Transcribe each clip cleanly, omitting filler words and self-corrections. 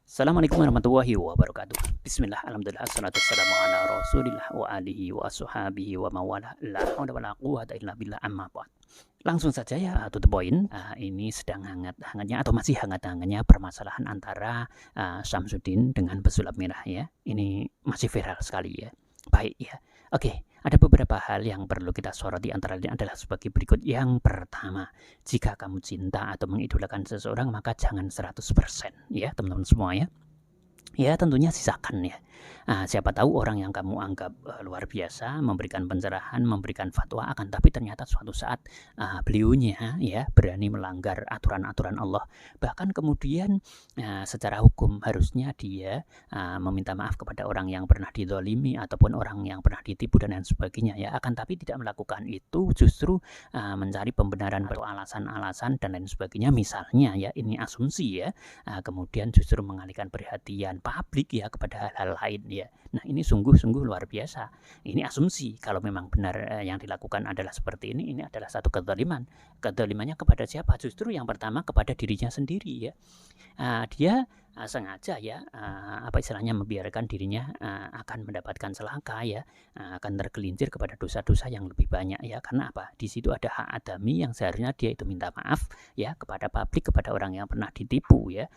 Assalamualaikum warahmatullahi wabarakatuh. Bismillah, alhamdulillah, assalatu wassalamu ala rasulillah wa alihi wa ashabihi wa mawala. La haula wala quwwata illa billah, amma ba'd. Langsung saja ya, to the point. Ini sedang hangat-hangatnya atau masih hangat-hangatnya permasalahan antara Syamsuddin dengan pesulap merah ya. Ini masih viral sekali ya. Baik ya. Oke, ada beberapa hal yang perlu kita soroti, antara lain adalah sebagai berikut. Yang pertama, jika kamu cinta atau mengidolakan seseorang, maka jangan 100% ya teman-teman semua ya. Ya tentunya sisakan ya. Siapa tahu orang yang kamu anggap luar biasa memberikan pencerahan, memberikan fatwa, akan tapi ternyata suatu saat beliaunya ya berani melanggar aturan-aturan Allah. Bahkan kemudian secara hukum harusnya dia meminta maaf kepada orang yang pernah dizalimi ataupun orang yang pernah ditipu dan lain sebagainya ya. Akan tapi tidak melakukan itu, justru mencari pembenaran atau alasan-alasan dan lain sebagainya. Misalnya ya, ini asumsi ya, kemudian justru mengalihkan perhatian publik ya kepada hal-hal lain ya. Nah, ini sungguh-sungguh luar biasa. Ini asumsi. Kalau memang benar yang dilakukan adalah seperti ini adalah satu kezaliman. Kezalimannya kepada siapa? Justru yang pertama kepada dirinya sendiri ya. Dia sengaja ya, apa istilahnya, membiarkan dirinya akan mendapatkan celaka ya, akan tergelincir kepada dosa-dosa yang lebih banyak ya. Karena apa? Di situ ada hak adami yang seharusnya dia itu minta maaf ya kepada publik, kepada orang yang pernah ditipu ya,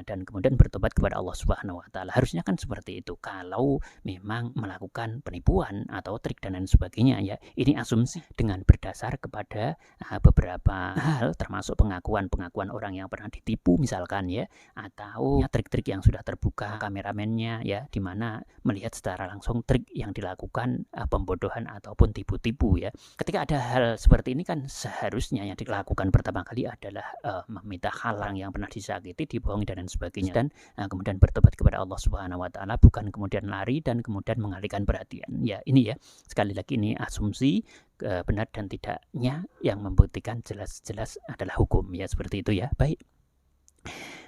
dan kemudian bertobat kepada Allah Subhanahu wa taala. Harusnya kan seperti itu kalau memang melakukan penipuan atau trik dan lain sebagainya ya. Ini asumsi dengan berdasar kepada beberapa hal, termasuk pengakuan orang yang pernah ditipu misalkan ya, atau trik-trik yang sudah terbuka kameramennya ya, dimana melihat secara langsung trik yang dilakukan pembodohan ataupun tipu-tipu ya. Ketika ada hal seperti ini kan seharusnya yang dilakukan pertama kali adalah meminta halang yang pernah disakiti, dibohongi dan lain sebagainya, dan kemudian bertobat kepada Allah Subhanahu wa taala, bukan kemudian lari dan kemudian mengalihkan perhatian ya. Ini ya, sekali lagi ini asumsi, benar dan tidaknya yang membuktikan jelas-jelas adalah hukum ya, seperti itu ya. Baik.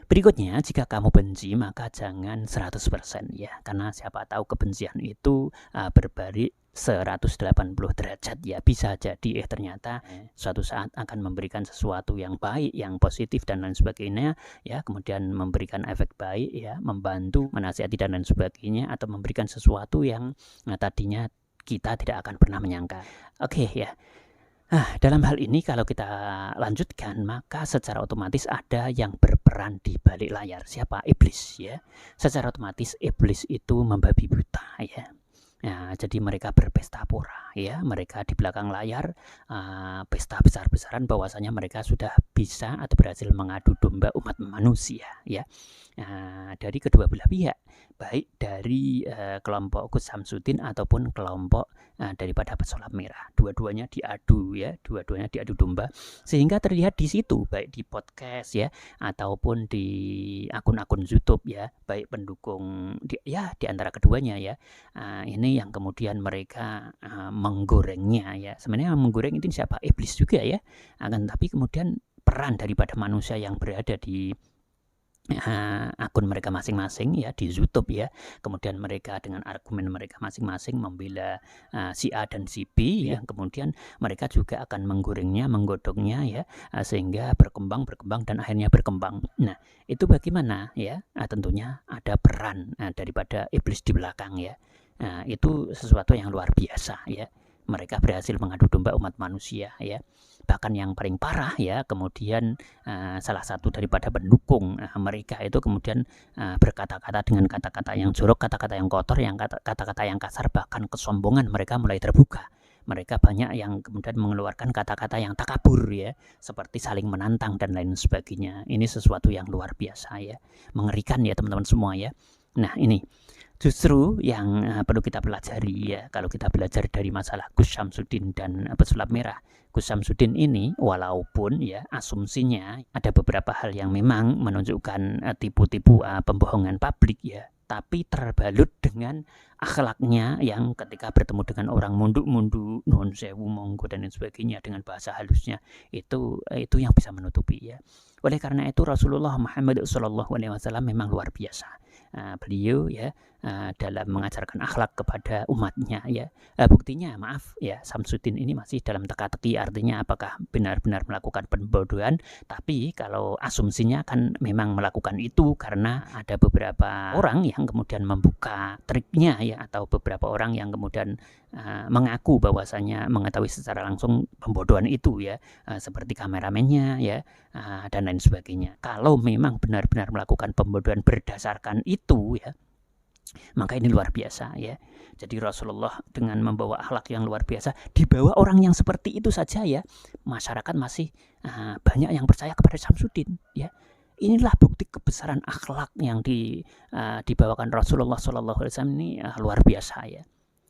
Berikutnya, jika kamu benci maka jangan 100% ya, karena siapa tahu kebencian itu berbalik 180 derajat ya. Bisa jadi ternyata suatu saat akan memberikan sesuatu yang baik, yang positif dan lain sebagainya ya, kemudian memberikan efek baik ya, membantu, menasihati dan lain sebagainya, atau memberikan sesuatu yang tadinya kita tidak akan pernah menyangka. Oke ya. Dalam hal ini kalau kita lanjutkan, maka secara otomatis ada yang berperan di balik layar. Siapa? Iblis ya. Secara otomatis iblis itu membabi buta ya. Jadi mereka berpesta pora ya, mereka di belakang layar pesta besar-besaran bahwasanya mereka sudah bisa atau berhasil mengadu domba umat manusia ya. Dari kedua belah pihak, baik dari kelompok Gus Syamsuddin ataupun kelompok daripada pesulap merah, dua-duanya diadu ya, dua-duanya diadu domba, sehingga terlihat di situ, baik di podcast ya ataupun di akun-akun YouTube ya, baik pendukung di antara keduanya ya. Ini yang kemudian mereka menggorengnya ya. Sebenarnya yang menggoreng itu siapa? Iblis juga ya. Tapi kemudian peran daripada manusia yang berada di akun mereka masing-masing ya di YouTube ya, kemudian mereka dengan argumen mereka masing-masing membela si A dan si B ya, kemudian mereka juga akan menggorengnya, menggodongnya ya, sehingga berkembang dan akhirnya berkembang. Nah, itu bagaimana ya? Tentunya ada peran daripada iblis di belakang ya. Itu sesuatu yang luar biasa ya. Mereka berhasil mengadu domba umat manusia ya. Bahkan yang paling parah ya, kemudian salah satu daripada pendukung mereka itu kemudian berkata-kata dengan kata-kata yang jorok, kata-kata yang kotor, kata-kata yang kasar, bahkan kesombongan mereka mulai terbuka. Mereka banyak yang kemudian mengeluarkan kata-kata yang takabur ya, seperti saling menantang dan lain sebagainya. Ini sesuatu yang luar biasa ya, mengerikan ya teman-teman semua ya. Nah, ini justru yang perlu kita pelajari ya, kalau kita belajar dari masalah Gus Syamsuddin dan pesulap merah. Gus Syamsuddin ini walaupun ya asumsinya ada beberapa hal yang memang menunjukkan tipu-tipu pembohongan publik ya, tapi terbalut dengan akhlaknya yang ketika bertemu dengan orang munduk-munduk, nuhun sewu, monggo dan lain sebagainya dengan bahasa halusnya, itu yang bisa menutupi ya. Oleh karena itu Rasulullah Muhammad SAW memang luar biasa. Beliau ya dalam mengajarkan akhlak kepada umatnya ya. Buktinya maaf ya, Samsudin ini masih dalam teka-teki, artinya apakah benar-benar melakukan pembodohan, tapi kalau asumsinya kan memang melakukan itu karena ada beberapa orang yang kemudian membuka triknya ya, atau beberapa orang yang kemudian mengaku bahwasanya mengetahui secara langsung pembodohan itu ya, seperti kameramennya ya, dan lain sebagainya. Kalau memang benar-benar melakukan pembodohan berdasarkan itu ya, maka ini luar biasa ya. Jadi Rasulullah dengan membawa akhlak yang luar biasa, dibawa orang yang seperti itu saja ya, masyarakat masih banyak yang percaya kepada Samsudin ya. Inilah bukti kebesaran akhlak yang dibawakan Rasulullah SAW ini luar biasa ya.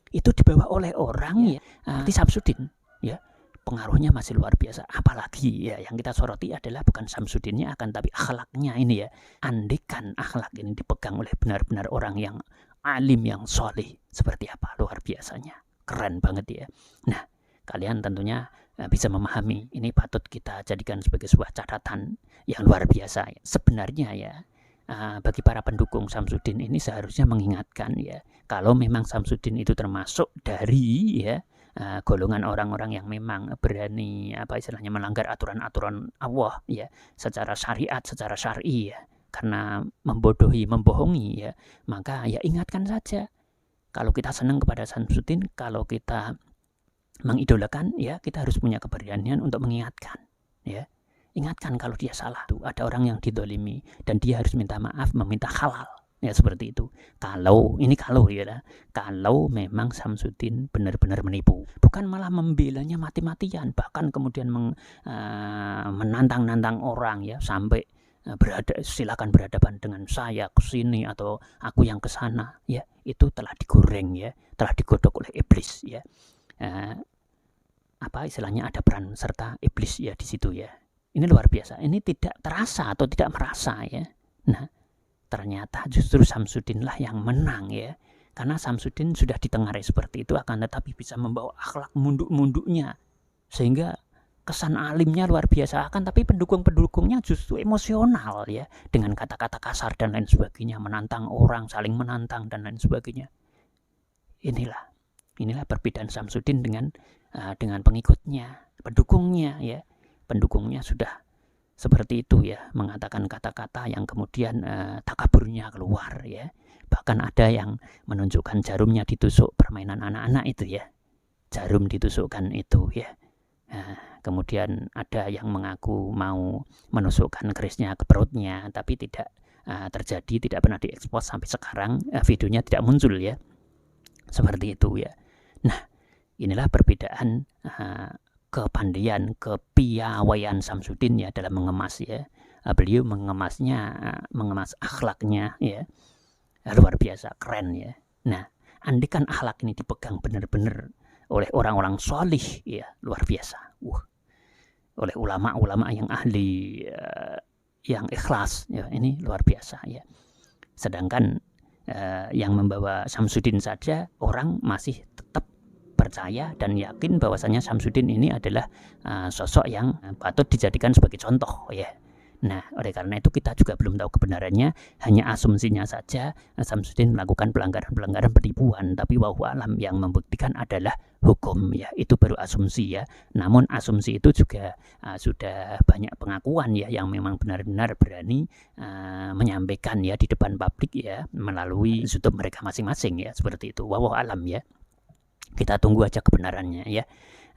Itu dibawa oleh orang ya seperti Samsudin ya, pengaruhnya masih luar biasa. Apalagi ya yang kita soroti adalah bukan Samsudinnya akan tapi akhlaknya ini ya. Andikan akhlak ini dipegang oleh benar-benar orang yang alim, yang soleh, seperti apa luar biasanya, keren banget ya. Nah, kalian tentunya bisa memahami, ini patut kita jadikan sebagai sebuah catatan yang luar biasa ya. Sebenarnya ya, bagi para pendukung Samsudin ini seharusnya mengingatkan ya, kalau memang Samsudin itu termasuk dari ya golongan orang-orang yang memang berani istilahnya melanggar aturan-aturan Allah ya, secara syariat, secara syar'i ya, karena membodohi, membohongi ya, maka ya ingatkan saja. Kalau kita senang kepada Samsudin, kalau kita mengidolakan ya, kita harus punya keberanian untuk mengingatkan ya. Ingatkan kalau dia salah. Tuh, ada orang yang didolimi dan dia harus minta maaf, meminta halal. Ya seperti itu. Kalau memang Samsudin benar-benar menipu, bukan malah membelanya mati-matian, bahkan kemudian menantang-nantang orang ya, sampai silakan berhadapan dengan saya ke sini atau aku yang ke sana ya, itu telah digoreng ya, telah digodok oleh iblis ya. Istilahnya ada peran serta iblis ya di situ ya. Ini luar biasa. Ini tidak terasa atau tidak merasa ya. Nah, ternyata justru Samsudin lah yang menang ya. Karena Samsudin sudah ditengarai seperti itu, akan tetapi bisa membawa akhlak munduk-munduknya. Sehingga kesan alimnya luar biasa, akan tapi pendukung-pendukungnya justru emosional ya. Dengan kata-kata kasar dan lain sebagainya, menantang orang, saling menantang dan lain sebagainya. Inilah perbedaan Samsudin dengan pengikutnya, pendukungnya ya. Pendukungnya sudah seperti itu ya, mengatakan kata-kata yang kemudian takaburnya keluar ya. Bahkan ada yang menunjukkan jarumnya ditusuk, permainan anak-anak itu ya, jarum ditusukkan itu ya. Kemudian ada yang mengaku mau menusukkan kerisnya ke perutnya, tapi tidak terjadi, tidak pernah diekspos sampai sekarang, videonya tidak muncul ya, seperti itu ya. Nah, inilah perbedaan kepandaian, kepiawaian Samsudin ya dalam mengemas ya. Beliau mengemas akhlaknya ya, luar biasa, keren ya. Nah, andikan akhlak ini dipegang benar-benar oleh orang-orang solih ya, luar biasa. Oleh ulama-ulama yang ahli, yang ikhlas ya, ini luar biasa ya. Sedangkan yang membawa Samsudin saja orang masih tetap percaya dan yakin bahwasanya Samsudin ini adalah sosok yang patut dijadikan sebagai contoh ya. Nah, oleh karena itu kita juga belum tahu kebenarannya, hanya asumsinya saja Samsudin melakukan pelanggaran-pelanggaran penipuan, tapi wallahu alam yang membuktikan adalah hukum ya. Itu baru asumsi ya. Namun asumsi itu juga sudah banyak pengakuan ya yang memang benar-benar berani menyampaikan ya di depan publik ya, melalui YouTube mereka masing-masing ya, seperti itu. Wallahu alam ya. Kita tunggu aja kebenarannya ya.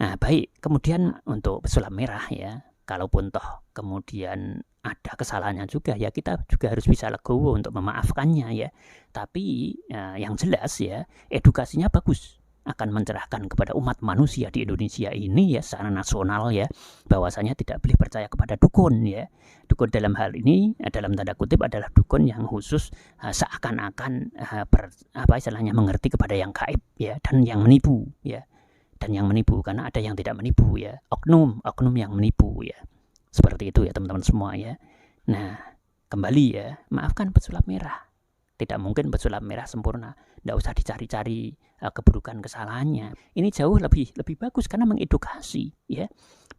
Nah, baik, kemudian untuk pesulap merah ya, kalaupun toh kemudian ada kesalahannya juga ya, kita juga harus bisa legowo untuk memaafkannya ya. Tapi yang jelas ya, edukasinya bagus, akan mencerahkan kepada umat manusia di Indonesia ini ya, secara nasional ya, bahwasanya tidak boleh percaya kepada dukun ya. Dukun dalam hal ini dalam tanda kutip adalah dukun yang khusus seakan-akan istilahnya mengerti kepada yang gaib ya, dan yang menipu ya. Dan yang menipu, karena ada yang tidak menipu ya, oknum yang menipu ya, seperti itu ya teman-teman semua ya. Nah, kembali ya, maafkan pesulap merah, Tidak mungkin pesulap merah sempurna, tidak usah dicari-cari keburukan kesalahannya. Ini jauh lebih bagus karena mengedukasi, ya.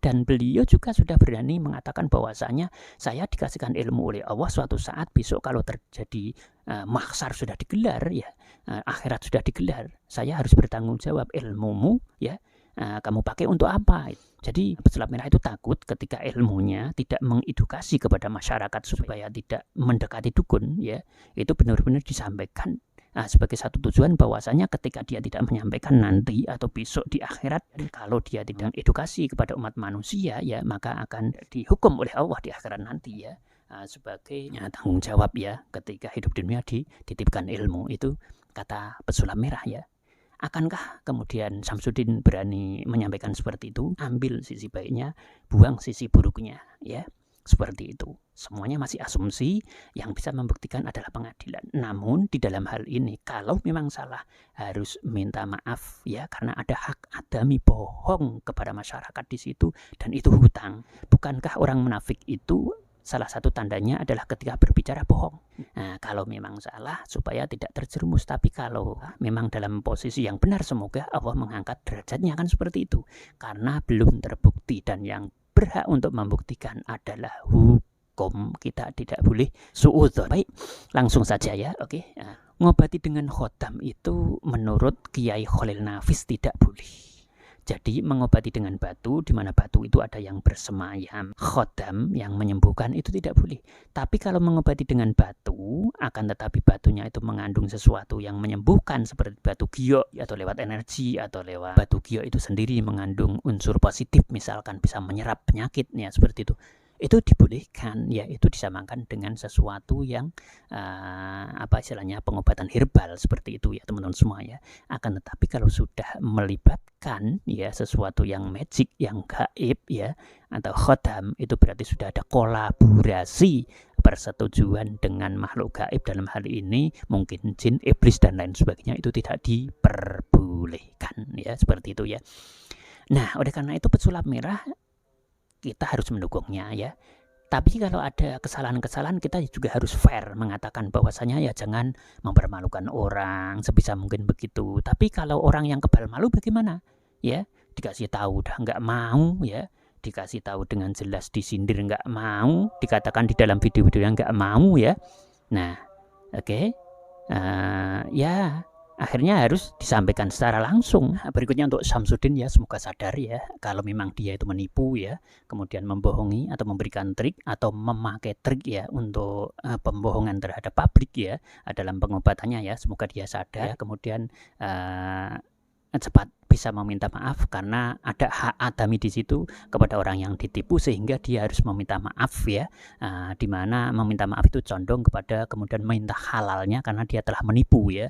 Dan beliau juga sudah berani mengatakan bahwasanya saya dikasihkan ilmu oleh Allah, suatu saat besok kalau terjadi mahsyar sudah digelar, ya, akhirat sudah digelar, saya harus bertanggung jawab. Ilmumu, ya, kamu pakai untuk apa? Jadi pesulap merah itu takut ketika ilmunya tidak mengedukasi kepada masyarakat supaya tidak mendekati dukun, ya. Itu benar-benar disampaikan sebagai satu tujuan bahwasanya ketika dia tidak menyampaikan nanti atau besok di akhirat, kalau dia tidak edukasi kepada umat manusia, ya, maka akan dihukum oleh Allah di akhirat nanti, ya, sebagai tanggung jawab, ya, ketika hidup di dunia dititipkan ilmu. Itu kata pesulap merah, ya. Akankah kemudian Samsudin berani menyampaikan seperti itu? Ambil sisi baiknya, buang sisi buruknya, ya. Seperti itu. Semuanya masih asumsi, yang bisa membuktikan adalah pengadilan. Namun di dalam hal ini, kalau memang salah, harus minta maaf, ya, karena ada hak adami bohong kepada masyarakat di situ, dan itu hutang. Bukankah orang munafik itu salah satu tandanya adalah ketika berbicara bohong? Nah, kalau memang salah supaya tidak terjerumus, tapi kalau memang dalam posisi yang benar, semoga Allah mengangkat derajatnya, kan seperti itu. Karena belum terbukti, dan yang berhak untuk membuktikan adalah hukum. Kita tidak boleh suudzon. Baik, langsung saja, ya. Oke. Ngobati dengan khotam itu menurut Kiai Khalil Nafis tidak boleh. Jadi mengobati dengan batu, di mana batu itu ada yang bersemayam, khotam yang menyembuhkan, itu tidak boleh. Tapi kalau mengobati dengan batu, akan tetapi batunya itu mengandung sesuatu yang menyembuhkan seperti batu giok, atau lewat energi, atau lewat batu giok itu sendiri mengandung unsur positif, misalkan bisa menyerap penyakitnya, seperti itu dibolehkan, ya. Itu disamakan dengan sesuatu yang istilahnya pengobatan herbal, seperti itu, ya, teman-teman semua, ya. Akan tetapi kalau sudah melibatkan, ya, sesuatu yang magic, yang gaib, ya, atau khotam, itu berarti sudah ada kolaborasi, persetujuan dengan makhluk gaib, dalam hal ini mungkin jin, iblis, dan lain sebagainya. Itu tidak diperbolehkan, ya, seperti itu, ya. Nah, oleh karena itu pesulap merah kita harus mendukungnya, ya. Tapi kalau ada kesalahan-kesalahan, kita juga harus fair mengatakan bahwasanya ya jangan mempermalukan orang, sebisa mungkin begitu. Tapi kalau orang yang kebal malu bagaimana? Ya, dikasih tahu udah nggak mau, ya. Dikasih tahu dengan jelas disindir nggak mau, dikatakan di dalam video-video yang nggak mau, ya. Nah, oke. Ya, akhirnya harus disampaikan secara langsung. Berikutnya untuk Samsudin, ya, semoga sadar, ya, kalau memang dia itu menipu, ya, kemudian membohongi atau memberikan trik atau memakai trik, ya, untuk pembohongan terhadap publik, ya, dalam pengobatannya, ya. Semoga dia sadar, ya. Kemudian cepat bisa meminta maaf karena ada hak adami di situ kepada orang yang ditipu, sehingga dia harus meminta maaf, ya. Di mana meminta maaf itu condong kepada kemudian minta halalnya karena dia telah menipu, ya.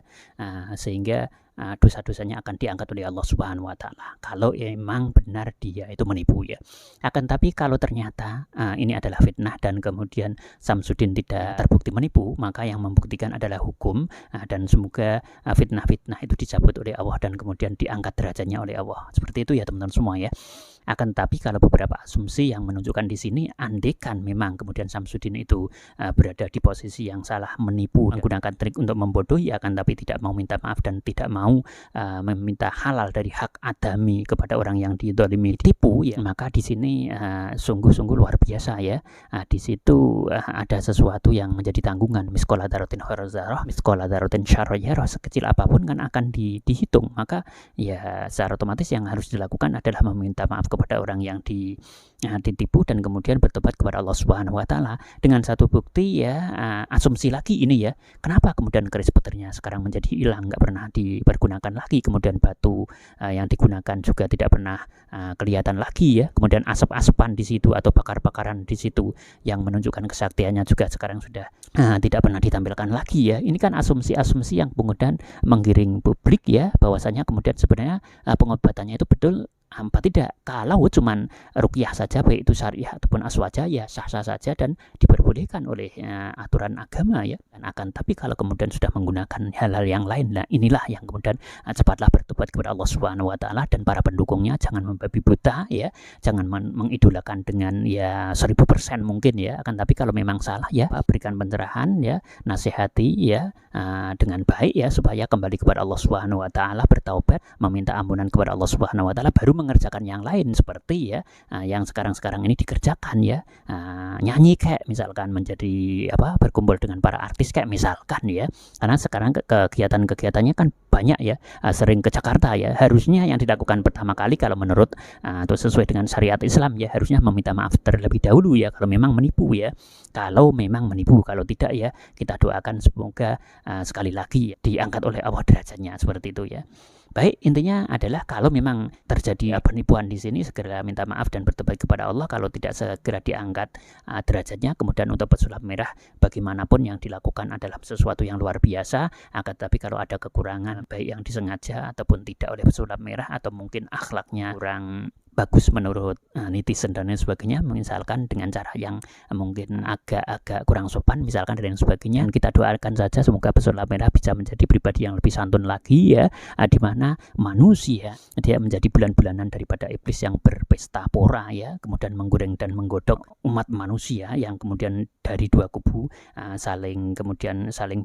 Sehingga dosa-dosanya akan diangkat oleh Allah Subhanahu wa Ta'ala kalau memang benar dia itu menipu, ya. Akan tapi kalau ternyata ini adalah fitnah dan kemudian Samsudin tidak terbukti menipu, maka yang membuktikan adalah hukum, dan semoga fitnah-fitnah itu dicabut oleh Allah dan kemudian diangkat derajatnya oleh Allah. Seperti itu, ya, teman-teman semua, ya. Akan tapi kalau beberapa asumsi yang menunjukkan di sini, andekan memang kemudian Samsudin itu berada di posisi yang salah, menipu, menggunakan trik untuk membodohi, akan tapi tidak mau minta maaf dan tidak mau meminta halal dari hak adami kepada orang yang didolimi, ditipu, ya, maka di sini sungguh-sungguh luar biasa, ya. Di situ ada sesuatu yang menjadi tanggungan, miskola darotin khairzarah, miskola darotin syarroyarah, sekecil apapun kan akan dihitung. Maka ya secara otomatis yang harus dilakukan adalah meminta maaf kepada orang yang ditipu dan kemudian bertobat kepada Allah Subhanahu wa Ta'ala. Dengan satu bukti, ya, asumsi lagi ini, ya, kenapa kemudian keris petirnya sekarang menjadi hilang, nggak pernah dipergunakan lagi, kemudian batu yang digunakan juga tidak pernah kelihatan lagi, ya. Kemudian asap-asapan di situ atau bakar-bakaran di situ yang menunjukkan kesaktiannya juga sekarang sudah tidak pernah ditampilkan lagi, ya. Ini kan asumsi-asumsi yang kemudian menggiring publik, ya, bahwasanya kemudian sebenarnya pengobatannya itu betul Apa tidak? Kalau cuman ruqyah saja, baik itu syariah ataupun aswaja, ya sah-sah saja dan diperbolehkan oleh aturan agama ya. Dan akan tapi kalau kemudian sudah menggunakan hal-hal yang lain, nah inilah yang kemudian cepatlah bertobat kepada Allah Subhanahu wa taala, dan para pendukungnya jangan membabi buta ya, jangan mengidolakan dengan ya 1000% mungkin ya. Akan tapi kalau memang salah ya, berikan pencerahan ya, nasihati ya dengan baik ya, supaya kembali kepada Allah Subhanahu wa taala, bertaubat, meminta ampunan kepada Allah Subhanahu wa taala, baru mengerjakan yang lain seperti ya yang sekarang ini dikerjakan ya, nyanyi kayak misalkan, menjadi berkumpul dengan para artis kayak misalkan ya. Karena sekarang kegiatan-kegiatannya kan banyak ya, sering ke Jakarta ya. Harusnya yang dilakukan pertama kali kalau menurut atau sesuai dengan syariat Islam ya, harusnya meminta maaf terlebih dahulu ya kalau memang menipu ya. Kalau memang menipu, kalau tidak ya kita doakan semoga sekali lagi diangkat oleh Allah derajatnya, seperti itu ya. Baik, intinya adalah kalau memang terjadi penipuan di sini, segera minta maaf dan bertobat kepada Allah. Kalau tidak, segera diangkat derajatnya. Kemudian untuk pesulap merah, bagaimanapun yang dilakukan adalah sesuatu yang luar biasa. Akan tapi kalau ada kekurangan, baik yang disengaja ataupun tidak oleh pesulap merah, atau mungkin akhlaknya kurang bagus menurut netizen dan lain sebagainya, misalkan dengan cara yang mungkin agak kurang sopan misalkan dan lain sebagainya, kita doakan saja semoga pesulap merah bisa menjadi pribadi yang lebih santun lagi ya, di mana manusia dia menjadi bulan-bulanan daripada iblis yang berpesta pora ya, kemudian menggoreng dan menggodok umat manusia yang kemudian dari dua kubu saling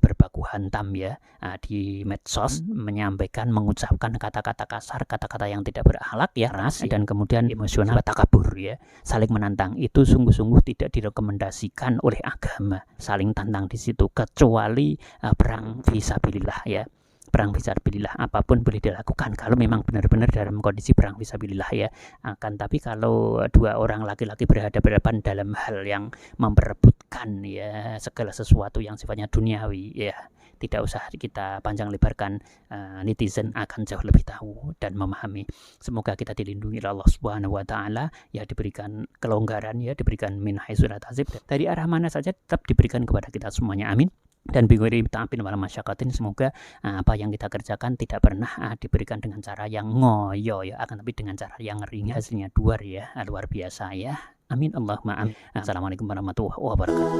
berbaku hantam ya di medsos, menyampaikan, mengucapkan kata-kata kasar, kata-kata yang tidak berakhlak ya, ras dan kemudian emosional, takabur ya, saling menantang. Itu sungguh-sungguh tidak direkomendasikan oleh agama, saling tantang di situ, kecuali perang fisabilillah ya. Perang fisabilillah apapun boleh dilakukan kalau memang benar-benar dalam kondisi perang fisabilillah ya. Akan tapi kalau dua orang laki-laki berhadapan dalam hal yang memperebutkan ya segala sesuatu yang sifatnya duniawi ya, tidak usah kita panjang lebarkan, netizen akan jauh lebih tahu dan memahami. Semoga kita dilindungi oleh Allah Subhanahu wa taala ya, diberikan kelonggaran ya, diberikan min haitsu la tahtasib, dari arah mana saja tetap diberikan kepada kita semuanya, amin. Dan bighairi ta'abin wala masyaqatin, semoga apa yang kita kerjakan tidak pernah diberikan dengan cara yang ngoyo ya, akan tapi dengan cara yang ringan, hasilnya luar biasa ya, amin Allahumma amin. Assalamualaikum warahmatullahi wabarakatuh.